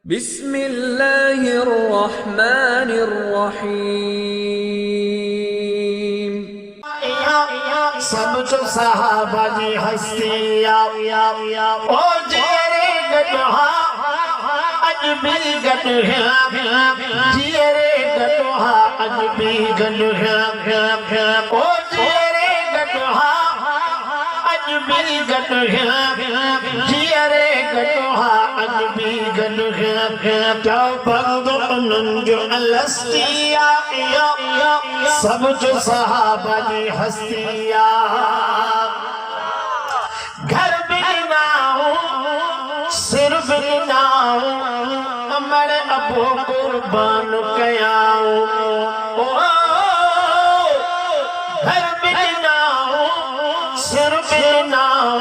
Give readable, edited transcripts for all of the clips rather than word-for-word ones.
बिस्मिल्लाहिर्रहमानिर्रहीम। सब जो सहाबा जी हस्तिया ओ जेरे गदहा अज भी गद है जेरे गदहा अज भी गद है ओ जेरे गदहा अज भी गद है जेरे गदहा अज भी गद है क्या बंदो नंजो अलस्तिया सब जो सहाबा जी हस्तिया घर बिनाओ सिर बिनाओ अमर अबो कुर्बान कयाओ घर बिनाओ सिर बिनाओ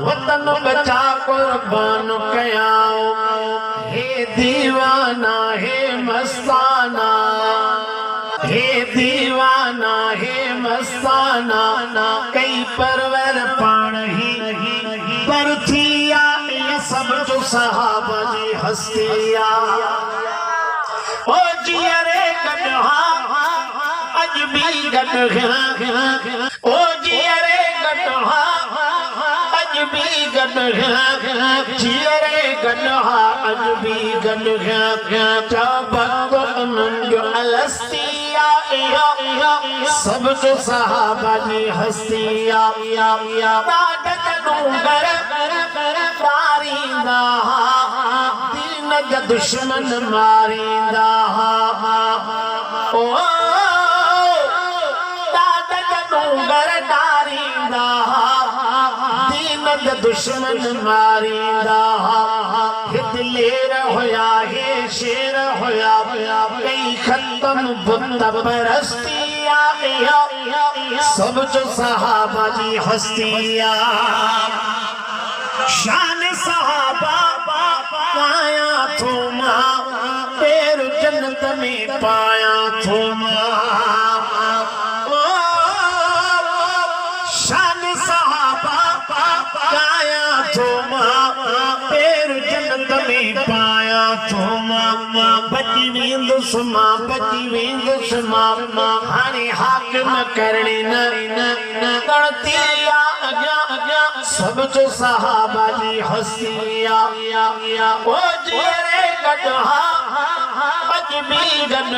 वतन बचा कुर्बान कयाओ हे दीवाना हे मस्ताना हे दीवाना हे मस्ताना कई परवर पाण ही पर थिया ये सब जो सहाबा जी हस्तिया ओ जियरे गदहा अज भी गद ओ जियरे गदहा अज भी गद जियरे गदहा अज भी गद क्या बंदो अलस्तिया सब जो सहाबा जी हस्तिया डूंगर मारींदा दीन जा दुश्मन मारींदा ओ डूंगर मारींदा दीन जा दुश्मन मारींदा दिलेर होया हे शेर होया कई खत्म बुत परस्तिया सब जो सहाबा जी हस्तिया शान सहाबा पाया थोमा पैर जन्नत में पाया थोमा शान सहाबा पाया थोमा पैर जन्नत में पाया थोमा बची वेंदुसमा हाणे हाकिम करणी न गणती सब जो सहाबा जी हस्तिया ओ जियरे गदहा अज भी गद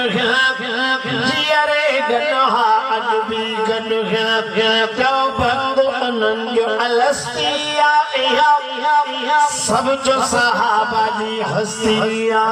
जियरे गदहा अज भी गद क्या बंदो नंजो अलस्तिया सब जो सहाबा जी हस्तिया